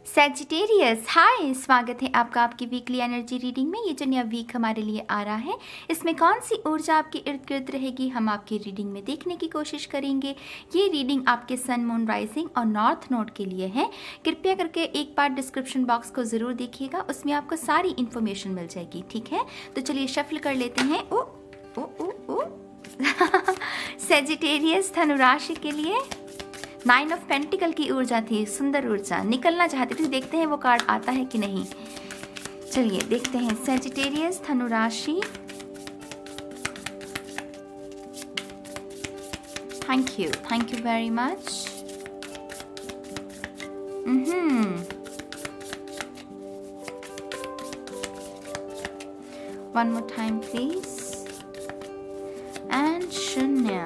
Sagittarius, हाय, स्वागत है आपका आपकी वीकली एनर्जी रीडिंग में। ये जो नया वीक हमारे लिए आ रहा है, इसमें कौन सी ऊर्जा आपके इर्द गिर्द रहेगी, हम आपकी रीडिंग में देखने की कोशिश करेंगे। ये रीडिंग आपके सन, मून, राइजिंग और नॉर्थ नोड के लिए है। कृपया करके एक बार डिस्क्रिप्शन बॉक्स को ज़रूर देखिएगा, उसमें आपको सारी इन्फॉर्मेशन मिल जाएगी, ठीक है। तो चलिए शफल कर लेते हैं। ओ ओ ओ ओ सैजिटेरियस धनुराशि के लिए 9 ऑफ पेंटिकल की ऊर्जा थी, सुंदर ऊर्जा, निकलना चाहती थी। देखते हैं वो कार्ड आता है कि नहीं। चलिए देखते हैं। सैजिटेरियस धनुराशि, thank you very much. One more time please. And शून्य।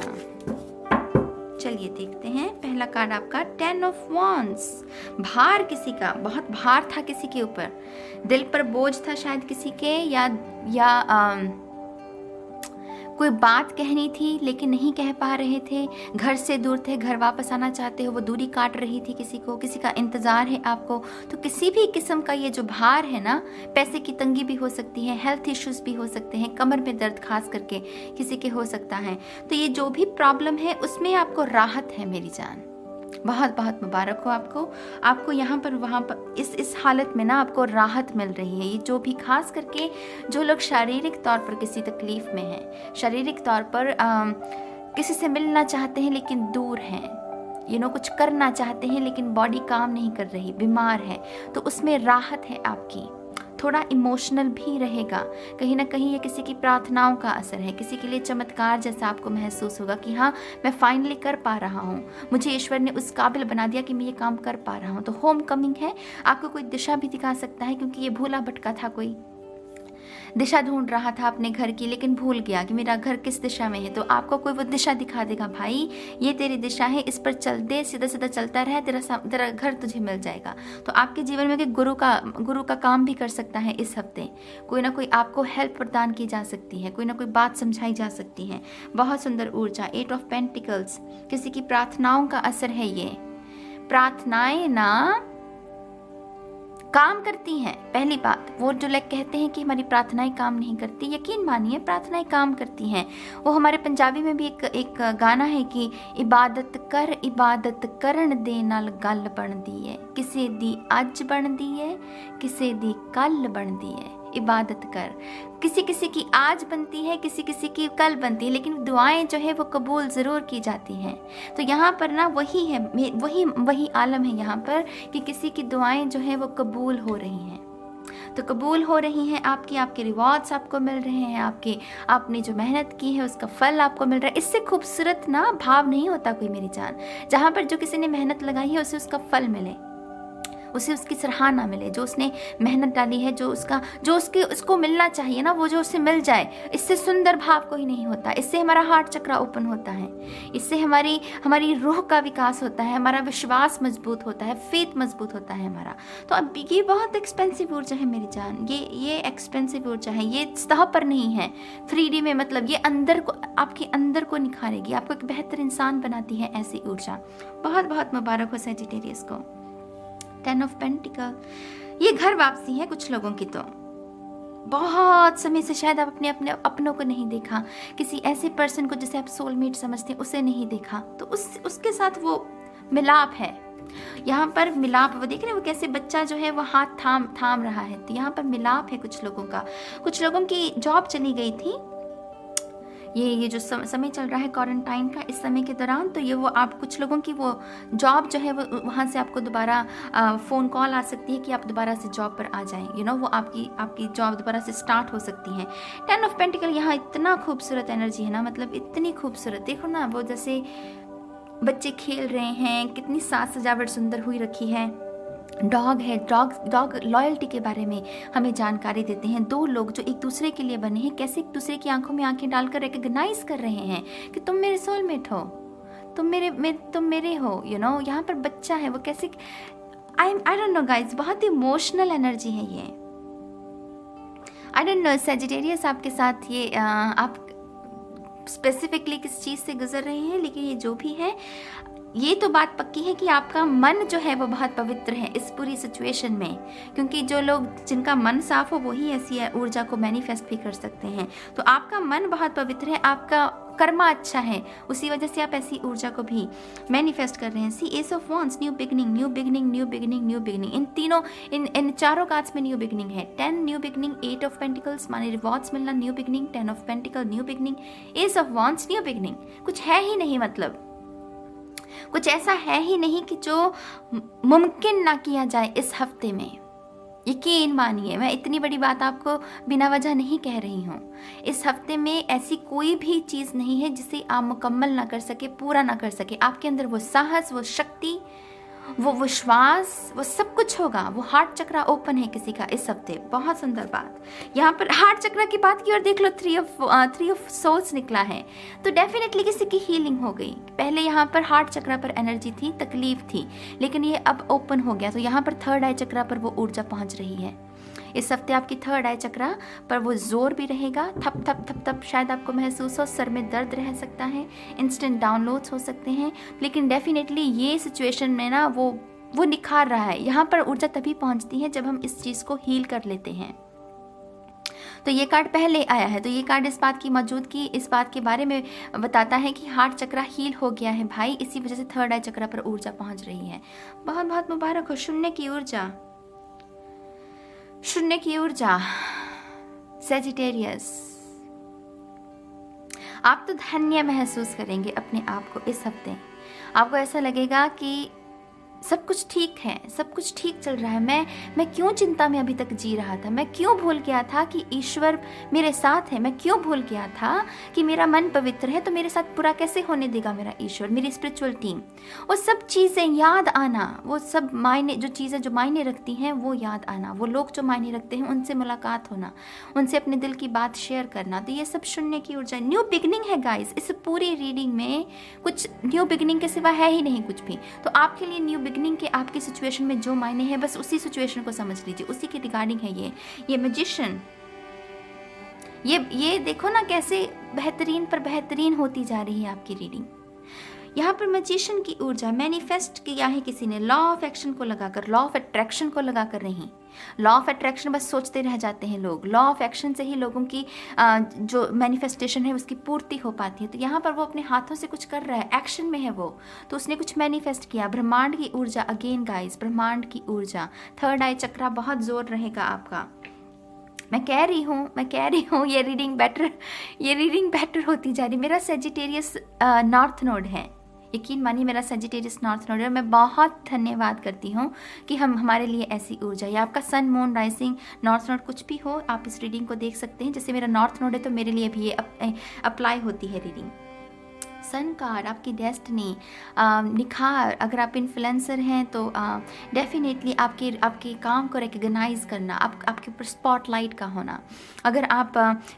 चलिए देखते हैं। पहला कार्ड आपका 10 ऑफ वॉन्ड्स। भार किसी का, बहुत भार था किसी के ऊपर, दिल पर बोझ था शायद किसी के, या कोई बात कहनी थी लेकिन नहीं कह पा रहे थे, घर से दूर थे, घर वापस आना चाहते हो, वो दूरी काट रही थी किसी को, किसी का इंतज़ार है आपको। तो किसी भी किस्म का ये जो भार है ना, पैसे की तंगी भी हो सकती है, हेल्थ इश्यूज भी हो सकते हैं, कमर में दर्द खास करके किसी के हो सकता है। तो ये जो भी प्रॉब्लम है उसमें आपको राहत है मेरी जान। बहुत बहुत मुबारक हो आपको यहाँ पर वहाँ पर इस हालत में ना आपको राहत मिल रही है। ये जो भी खास करके जो लोग शारीरिक तौर पर किसी तकलीफ़ में हैं, शारीरिक तौर पर किसी से मिलना चाहते हैं लेकिन दूर हैं, कुछ करना चाहते हैं लेकिन बॉडी काम नहीं कर रही, बीमार है, तो उसमें राहत है आपकी। थोड़ा इमोशनल भी रहेगा, कहीं ना कहीं ये किसी की प्रार्थनाओं का असर है, किसी के लिए चमत्कार जैसा आपको महसूस होगा कि हाँ, मैं फाइनली कर पा रहा हूँ, मुझे ईश्वर ने उस काबिल बना दिया कि मैं ये काम कर पा रहा हूँ। तो होम कमिंग है, आपको कोई दिशा भी दिखा सकता है, क्योंकि ये भूला भटका था, कोई दिशा ढूंढ रहा था अपने घर की लेकिन भूल गया कि मेरा घर किस दिशा में है। तो आपको कोई वो दिशा दिखा देगा, भाई ये तेरी दिशा है, इस पर चल दे, सीधा सीधा चलता रहे, तेरा घर तुझे मिल जाएगा। तो आपके जीवन में गुरु का काम भी कर सकता है इस हफ्ते। कोई ना कोई आपको हेल्प प्रदान की जा सकती है, कोई ना कोई बात समझाई जा सकती है। बहुत सुंदर ऊर्जा। 8 ऑफ पेंटिकल्स, किसी की प्रार्थनाओं का असर है। ये प्रार्थनाएं ना काम करती हैं। पहली बात, वो जो लोग कहते हैं कि हमारी प्रार्थनाएं काम नहीं करती, यकीन मानिए प्रार्थनाएं काम करती हैं। वो हमारे पंजाबी में भी एक गाना है कि इबादत करन दे नाल गल बनदी है, किसे दी अज बनदी है, किसे दी कल बनदी है। इबादत कर, किसी किसी की आज बनती है, किसी किसी की कल बनती है, लेकिन दुआएं जो है वो कबूल ज़रूर की जाती हैं। तो यहाँ पर ना वही है, वही आलम है यहाँ पर कि किसी की दुआएं जो है वो कबूल हो रही हैं। तो कबूल हो रही हैं आपके रिवॉर्ड्स आपको मिल रहे हैं, आपने जो मेहनत की है उसका फल आपको मिल रहा है। इससे खूबसूरत ना भाव नहीं होता कोई मेरी जान, जहाँ पर जो किसी ने मेहनत लगाई है उसे उसका फल मिले, उसे उसकी सराहना मिले, जो उसने मेहनत डाली है, जो उसको मिलना चाहिए ना, वो जो उसे मिल जाए। इससे सुंदर भाव कोई नहीं होता। इससे हमारा हार्ट चक्र ओपन होता है, इससे हमारी रूह का विकास होता है, हमारा विश्वास मजबूत होता है, फेथ मजबूत होता है हमारा। तो अब ये बहुत एक्सपेंसिव ऊर्जा है मेरी जान, ये एक्सपेंसिव ऊर्जा है, ये सतह पर नहीं है, 3D में, मतलब ये आपके अंदर को निखारेगी, आपको एक बेहतर इंसान बनाती है ऐसी ऊर्जा। बहुत बहुत मुबारक हो सैजिटेरियस को। 10 ऑफ पेंटिकल, ये घर वापसी है कुछ लोगों की। तो बहुत समय से शायद आप अपने अपनों को नहीं देखा, किसी ऐसे पर्सन को जिसे आप सोलमेट समझते हैं उसे नहीं देखा, तो उसके साथ वो मिलाप है। यहाँ पर मिलाप, वो देख रहे हैं वो कैसे बच्चा जो है वो हाथ थाम रहा है। तो यहाँ पर मिलाप है कुछ लोगों का। कुछ लोगों की जॉब चली गई थी, ये जो समय चल रहा है क्वारंटाइन का, इस समय के दौरान, तो ये वो आप कुछ लोगों की वो जॉब जो है वो वहाँ से आपको दोबारा फ़ोन कॉल आ सकती है कि आप दोबारा से जॉब पर आ जाएं। वो आपकी जॉब दोबारा से स्टार्ट हो सकती है। 10 ऑफ पेंटिकल यहाँ इतना खूबसूरत एनर्जी है ना, मतलब इतनी खूबसूरत। देखो ना, वो जैसे बच्चे खेल रहे हैं, कितनी साज सजावट सुंदर हुई रखी है। डॉग है, डॉग लॉयल्टी के बारे में हमें जानकारी देते हैं। दो लोग जो एक दूसरे के लिए बने हैं, कैसे एक दूसरे की आंखों में आंखें डालकर रिकग्नाइज कर रहे हैं कि तुम मेरे सोलमेट हो, तुम मेरे हो। यहाँ पर बच्चा है, वो कैसे, आई डोंट नो गाइज, बहुत इमोशनल एनर्जी है ये। आई डोंट नो सैजिटेरियस आपके साथ ये आप स्पेसिफिकली किस चीज़ से गुजर रहे हैं, लेकिन ये जो भी है, ये तो बात पक्की है कि आपका मन जो है वो बहुत पवित्र है इस पूरी सिचुएशन में, क्योंकि जो लोग जिनका मन साफ हो वही ऐसी ऊर्जा को मैनिफेस्ट भी कर सकते हैं। तो आपका मन बहुत पवित्र है, आपका कर्मा अच्छा है, उसी वजह से आप ऐसी ऊर्जा को भी मैनिफेस्ट कर रहे हैं। सी ace of wands, new beginning, new beginning, new beginning, new beginning, इन तीनों इन चारों कार्ड्स में न्यू बिगनिंग है। 10 न्यू बिगनिंग, 8 ऑफ पेंटिकल्स माने रिवॉर्ड्स मिलना, new beginning, 10 of pentacle new beginning, ace of wands new beginning. कुछ है ही नहीं, मतलब कुछ ऐसा है ही नहीं कि जो मुमकिन ना किया जाए इस हफ्ते में। यकीन मानिए, मैं इतनी बड़ी बात आपको बिना वजह नहीं कह रही हूँ। इस हफ्ते में ऐसी कोई भी चीज़ नहीं है जिसे आप मुकम्मल ना कर सके, पूरा ना कर सके। आपके अंदर वो साहस, वो शक्ति, वो विश्वास, वो सब कुछ होगा। वो हार्ट चक्रा ओपन है किसी का इस हफ्ते। बहुत सुंदर बात। यहाँ पर हार्ट चक्रा की बात की और देख लो 3 ऑफ सोल्स निकला है, तो डेफिनेटली किसी की हीलिंग हो गई। पहले यहाँ पर हार्ट चक्रा पर एनर्जी थी, तकलीफ थी, लेकिन ये अब ओपन हो गया। तो यहाँ पर 3rd आई चक्रा पर वो ऊर्जा पहुँच रही है। इस हफ्ते आपकी 3rd आई चक्रा पर वो जोर भी रहेगा। थप थप थप थप शायद आपको महसूस हो, सर में दर्द रह सकता है, इंस्टेंट डाउनलोड्स हो सकते हैं, लेकिन डेफिनेटली ये सिचुएशन में ना वो निखार रहा है। यहाँ पर ऊर्जा तभी पहुँचती है जब हम इस चीज़ को हील कर लेते हैं। तो ये कार्ड पहले आया है, तो ये कार्ड इस बात की मौजूदगी, इस बात के बारे में बताता है कि हार्ट चक्रा हील हो गया है भाई। इसी वजह से 3rd आई चक्रा पर ऊर्जा पहुँच रही है। बहुत बहुत मुबारक हो। शून्य की ऊर्जा, शून्य की ऊर्जा, सेजिटेरियस, आप तो धन्य महसूस करेंगे अपने आप को इस हफ्ते। आपको ऐसा लगेगा कि सब कुछ ठीक है, सब कुछ ठीक चल रहा है। मैं क्यों चिंता में अभी तक जी रहा था? मैं क्यों भूल गया था कि ईश्वर मेरे साथ है? मैं क्यों भूल गया था कि मेरा मन पवित्र है? तो मेरे साथ पूरा कैसे होने देगा मेरा ईश्वर, मेरी स्पिरिचुअल टीम? वो सब चीज़ें याद आना, वो सब मायने, जो चीज़ें जो मायने रखती हैं वो याद आना, वो लोग जो मायने रखते हैं उनसे मुलाकात होना, उनसे अपने दिल की बात शेयर करना, तो ये सब शून्य की ऊर्जा। न्यू बिगनिंग है गाइस। इस पूरी रीडिंग में कुछ न्यू बिगनिंग के सिवा है ही नहीं कुछ भी। तो आपके लिए न्यू बिगनिंग के आपकी सिचुएशन में जो मायने हैं, बस उसी सिचुएशन को समझ लीजिए, उसी के रिगार्डिंग है ये मैजिशियन। ये देखो ना कैसे बेहतरीन पर बेहतरीन होती जा रही है आपकी रीडिंग। यहाँ पर मैजिशियन की ऊर्जा मैनिफेस्ट किया है किसी ने, लॉ ऑफ एक्शन को लगाकर, लॉ ऑफ अट्रैक्शन को लगाकर नहीं। लॉ ऑफ अट्रैक्शन बस सोचते रह जाते हैं लोग, लॉ ऑफ एक्शन से ही लोगों की जो मैनिफेस्टेशन है उसकी पूर्ति हो पाती है। तो यहाँ पर वो अपने हाथों से कुछ कर रहा है, एक्शन में है वो, तो उसने कुछ मैनिफेस्ट किया। ब्रह्मांड की ऊर्जा, अगेन गाइस, ब्रह्मांड की ऊर्जा। 3rd आई चक्रा बहुत जोर रहेगा आपका। मैं कह रही हूँ ये रीडिंग बेटर होती जा रही। मेरा सेजिटेरियस नॉर्थ नोड है, यकीन मानिए मेरा सेजिटेरियस नॉर्थ नोड है। मैं बहुत धन्यवाद करती हूँ कि हमारे लिए ऐसी ऊर्जा, या आपका सन, मून, राइजिंग, नॉर्थ नोड कुछ भी हो, आप इस रीडिंग को देख सकते हैं। जैसे मेरा नॉर्थ नोड है तो मेरे लिए भी ये अप्लाई होती है रीडिंग। सन कार्ड, आपकी डेस्टिनी, निखार। अगर आप इन्फ्लुएंसर हैं तो डेफिनेटली आपके काम को रिकग्नाइज करना, आपके ऊपर स्पॉटलाइट का होना। अगर आप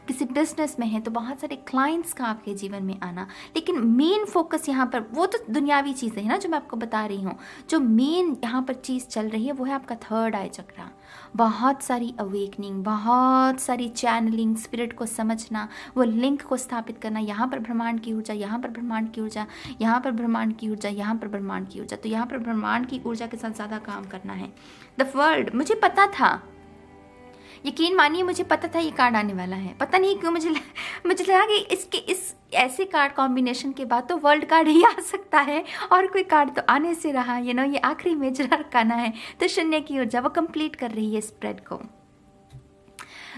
किसी बिजनेस में हैं तो बहुत सारे क्लाइंट्स का आपके जीवन में आना। लेकिन मेन फोकस यहाँ पर, वो तो दुनियावी चीज़ें हैं ना जो मैं आपको बता रही हूँ, जो मेन यहाँ पर चीज़ चल रही है वो है आपका 3rd आई चक्रा। बहुत सारी अवेकनिंग, बहुत सारी चैनलिंग, स्पिरिट को समझना, वो लिंक को स्थापित करना। यहाँ पर ब्रह्मांड की ऊर्जा, यहाँ पर ब्रह्मांड की ऊर्जा, यहाँ पर ब्रह्मांड की ऊर्जा, यहाँ पर ब्रह्मांड की ऊर्जा। तो यहाँ पर ब्रह्मांड की ऊर्जा के साथ ज़्यादा काम करना है। द वर्ल्ड, मुझे पता था, यकीन मानिए मुझे पता था ये कार्ड आने वाला है। पता नहीं क्यों मुझे लगा कि इस ऐसे कार्ड कॉम्बिनेशन के बाद तो वर्ल्ड कार्ड ही आ सकता है, और कोई कार्ड तो आने से रहा। ये आखिरी मेजर अरकाना है, तो शून्य की ऊर्जा वो कंप्लीट कर रही है स्प्रेड को।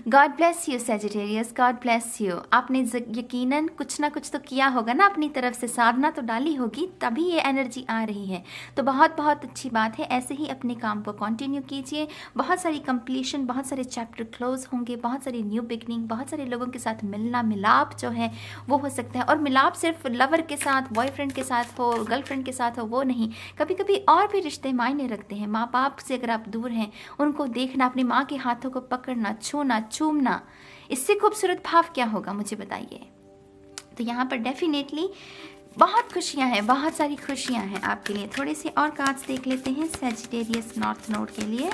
God bless you Sagittarius, God bless you. आपने यकीनन कुछ ना कुछ तो किया होगा ना, अपनी तरफ से साधना तो डाली होगी, तभी ये एनर्जी आ रही है। तो बहुत बहुत अच्छी बात है। ऐसे ही अपने काम को कंटिन्यू कीजिए। बहुत सारी कंप्लीशन, बहुत सारे चैप्टर क्लोज होंगे, बहुत सारी न्यू बिगनिंग, बहुत सारे लोगों के साथ मिलना, मिलाप जो है वो हो सकता है। और मिलाप सिर्फ लवर के साथ, बॉयफ्रेंड के साथ हो, गर्लफ्रेंड के साथ हो, वो नहीं। कभी कभी और भी रिश्ते मायने रखते हैं। माँ बाप से अगर आप दूर हैं, उनको देखना, अपनी माँ के हाथों को पकड़ना, छूना, चूमना, इससे खूबसूरत भाव क्या होगा मुझे बताइए। तो यहाँ पर डेफिनेटली बहुत खुशियाँ हैं, बहुत सारी खुशियाँ हैं आपके लिए। थोड़े से और कार्ड्स देख लेते हैं सेजिटेरियस नॉर्थ नोड के लिए।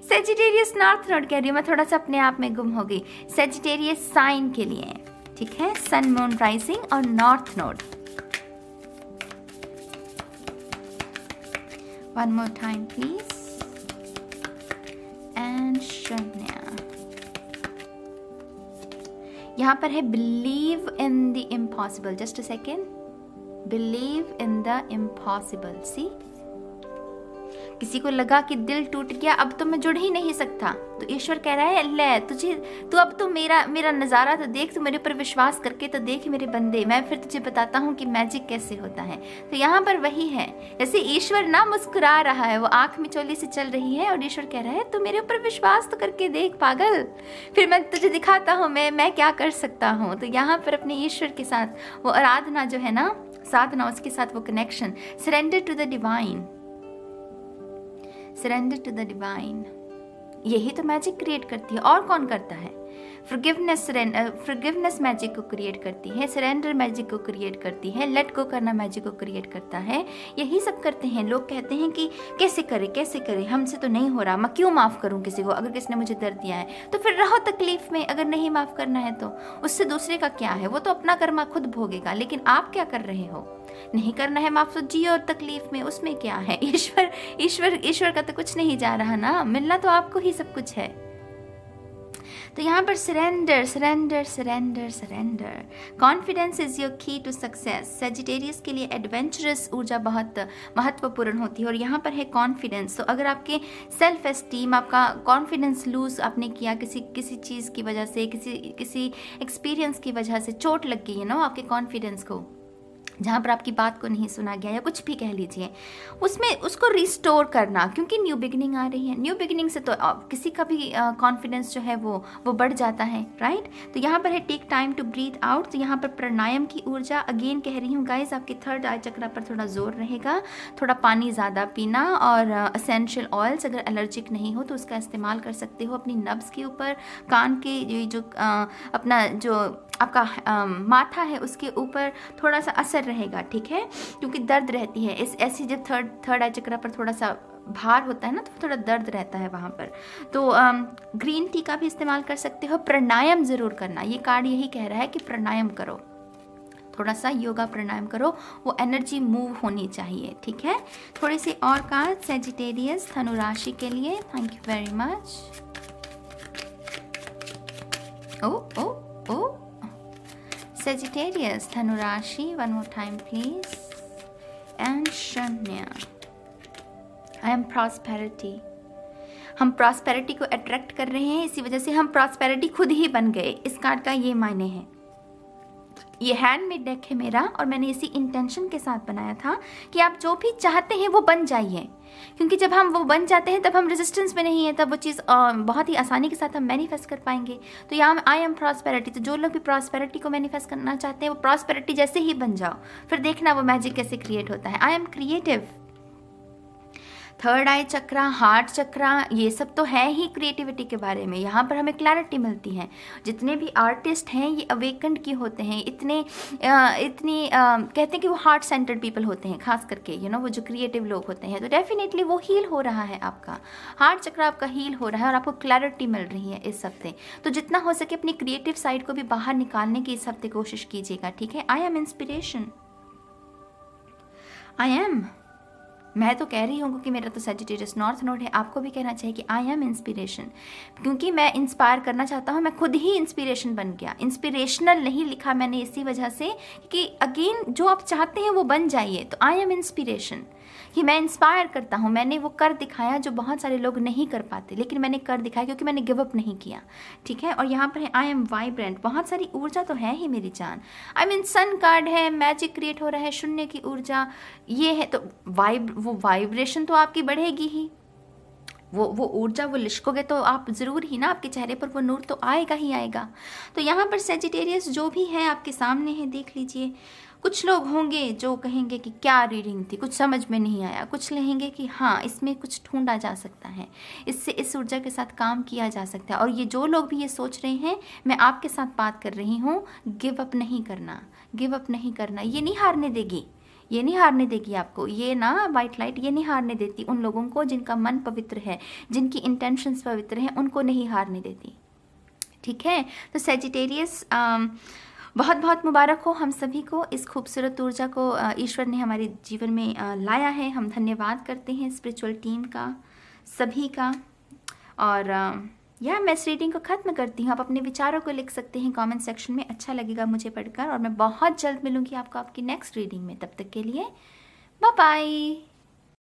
सेजिटेरियस नॉर्थ नोड कह रही हूँ मैं, थोड़ा सा अपने आप में गुम हो गई। सेजिटेरियस साइन के लिए, ठीक है, सन मून राइजिंग और north node. One more time please. And शून्य। यहाँ पर है believe in the impossible. Just a second. Believe in the impossible. See, किसी को लगा कि दिल टूट गया, अब तो मैं जुड़ ही नहीं सकता, तो ईश्वर कह रहा है ले तुझे, तू अब तो मेरा नज़ारा तो देख, तू मेरे ऊपर विश्वास करके तो देख मेरे बंदे, मैं फिर तुझे बताता हूँ कि मैजिक कैसे होता है। तो यहाँ पर वही है, जैसे ईश्वर ना मुस्कुरा रहा है, वो आँख मिचौली से चल रही है और ईश्वर कह रहा है तू मेरे ऊपर विश्वास तो करके देख पागल, फिर मैं तुझे दिखाता हूँ मैं क्या कर सकता हूँ। तो यहाँ पर अपने ईश्वर के साथ वो आराधना जो है ना, साधना, उसके साथ वो connection, surrender to the divine, surrender to the divine, यही तो मैजिक क्रिएट करती है। और कौन करता है? फॉरगिवनेस मैजिक को क्रिएट करती है, सरेंडर मैजिक को क्रिएट करती है, लेट गो करना मैजिक को क्रिएट करता है। यही सब करते हैं लोग। कहते हैं कि कैसे करे, हमसे तो नहीं हो रहा, मैं क्यों माफ़ करूं किसी को, अगर किसने मुझे दर्द दिया है तो फिर रहो तकलीफ में, अगर नहीं माफ़ करना है तो उससे दूसरे का क्या है, वो तो अपना कर्मा खुद भोगेगा। लेकिन आप क्या कर रहे हो? नहीं करना है माफ तो जियो और तकलीफ में, उसमें क्या है? ईश्वर का तो कुछ नहीं जा रहा ना, मिलना तो आपको ही सब कुछ है। तो यहाँ पर surrender, surrender, surrender, surrender. Confidence is your की टू सक्सेस। सेजिटेरियस के लिए एडवेंचरस ऊर्जा बहुत महत्वपूर्ण होती है और यहाँ पर है कॉन्फिडेंस। तो अगर आपके सेल्फ एस्टीम, आपका कॉन्फिडेंस लूज आपने किया किसी चीज़ की वजह से, किसी एक्सपीरियंस की वजह से चोट लग गई है ना आपके कॉन्फिडेंस को, जहाँ पर आपकी बात को नहीं सुना गया या कुछ भी कह लीजिए, उसमें उसको रिस्टोर करना, क्योंकि न्यू बिगिनिंग आ रही है। न्यू बिगिनिंग से तो किसी का भी कॉन्फिडेंस जो है वो बढ़ जाता है, राइट। तो यहाँ पर है take time to breathe out. तो यहाँ पर प्राणायाम की ऊर्जा, अगेन कह रही हूँ गाइज, आपके थर्ड आई चक्रा पर थोड़ा जोर रहेगा। थोड़ा पानी ज़्यादा पीना और असेंशियल ऑयल्स, अगर एलर्जिक नहीं हो तो उसका इस्तेमाल कर सकते हो अपनी नब्स के ऊपर, कान के जो अपना जो आपका माथा है उसके ऊपर थोड़ा सा असर रहेगा, ठीक है, क्योंकि दर्द रहती है इस ऐसी, जब थर्ड आई चक्रा पर थोड़ा सा भार होता है ना, तो थोड़ा दर्द रहता है वहाँ पर। तो ग्रीन टी का भी इस्तेमाल कर सकते हो। प्राणायाम ज़रूर करना, ये कार्ड यही कह रहा है कि प्राणायाम करो, थोड़ा सा योगा प्राणायाम करो, वो एनर्जी मूव होनी चाहिए, ठीक है। थोड़े से और कार्ड सेजिटेरियस धनु राशि के लिए। Thank you very much. Oh Sagittarius, धनु राशि, one more time please, and शून्य। I am prosperity। हम प्रॉस्पेरिटी को अट्रैक्ट कर रहे हैं, इसी वजह से हम प्रॉस्पेरिटी खुद ही बन गए। इस कार्ड का ये मायने है। ये हैंडमेड डेक है मेरा और मैंने इसी इंटेंशन के साथ बनाया था कि आप जो भी चाहते हैं वो बन जाइए, क्योंकि जब हम वो बन जाते हैं तब हम रेजिस्टेंस में नहीं है, तब वो चीज़ बहुत ही आसानी के साथ हम मैनिफेस्ट कर पाएंगे। तो यहाँ आई एम प्रॉस्पेरिटी, तो जो लोग भी प्रॉस्पेरिटी को मैनिफेस्ट करना चाहते हैं वो प्रॉस्पेरिटी जैसे ही बन जाओ, फिर देखना वो मैजिक कैसे क्रिएट होता है। I am creative. Third eye chakra, heart chakra, ये सब तो है ही क्रिएटिविटी के बारे में। यहाँ पर हमें क्लैरिटी मिलती है। जितने भी आर्टिस्ट हैं ये अवेकेंड की होते हैं, इतनी कहते हैं कि वो हार्ट सेंटर्ड पीपल होते हैं, खास करके वो जो क्रिएटिव लोग होते हैं। तो डेफिनेटली वो हील हो रहा है, आपका हार्ट चक्रा आपका हील हो रहा है और आपको क्लैरिटी मिल रही है इस हफ्ते। तो जितना हो सके अपनी क्रिएटिव साइड को भी बाहर निकालने की इस हफ्ते कोशिश कीजिएगा, ठीक है। I M inspiration. I am, मैं तो कह रही हूँ कि मेरा तो सेजिटेरियस नॉर्थ नोड है, आपको भी कहना चाहिए कि आई एम इंस्पिरेशन, क्योंकि मैं इंस्पायर करना चाहता हूँ। मैं खुद ही इंस्पिरेशन बन गया। इंस्पिरेशनल नहीं लिखा मैंने इसी वजह से कि अगेन जो आप चाहते हैं वो बन जाइए। तो आई एम इंस्पिरेशन, कि मैं इंस्पायर करता हूँ। मैंने वो कर दिखाया जो बहुत सारे लोग नहीं कर पाते, लेकिन मैंने कर दिखाया क्योंकि मैंने गिव अप नहीं किया, ठीक है। और यहाँ पर है आई एम वाइब्रेंट, बहुत सारी ऊर्जा तो है ही मेरी जान। आई मीन सन कार्ड है, मैजिक क्रिएट हो रहा है, शून्य की ऊर्जा ये है, तो वो वाइब्रेशन तो आपकी बढ़ेगी ही, वो ऊर्जा वो लिशकोगे तो आप ज़रूर ही ना, आपके चेहरे पर वो नूर तो आएगा ही आएगा। तो यहाँ पर सेजिटेरियस जो भी है आपके सामने है, देख लीजिए। कुछ लोग होंगे जो कहेंगे कि क्या रीडिंग थी, कुछ समझ में नहीं आया। कुछ कहेंगे कि हाँ इसमें कुछ ढूंढा जा सकता है, इससे इस ऊर्जा के साथ काम किया जा सकता है। और ये जो लोग भी ये सोच रहे हैं, मैं आपके साथ बात कर रही हूँ, गिव अप नहीं करना, गिव अप नहीं करना, ये नहीं हारने देगी, ये नहीं हारने देगी आपको। ये ना वाइट लाइट ये नहीं हारने देती उन लोगों को जिनका मन पवित्र है, जिनकी इंटेंशंस पवित्र हैं, उनको नहीं हारने देती। ठीक है, तो सेजिटेरियस बहुत बहुत मुबारक हो हम सभी को। इस खूबसूरत ऊर्जा को ईश्वर ने हमारे जीवन में लाया है। हम धन्यवाद करते हैं स्पिरिचुअल टीम का, सभी का। और मैं इस रीडिंग को ख़त्म करती हूँ। आप अपने विचारों को लिख सकते हैं कमेंट सेक्शन में, अच्छा लगेगा मुझे पढ़कर। और मैं बहुत जल्द मिलूँगी आपको आपकी नेक्स्ट रीडिंग में। तब तक के लिए बाय बाय।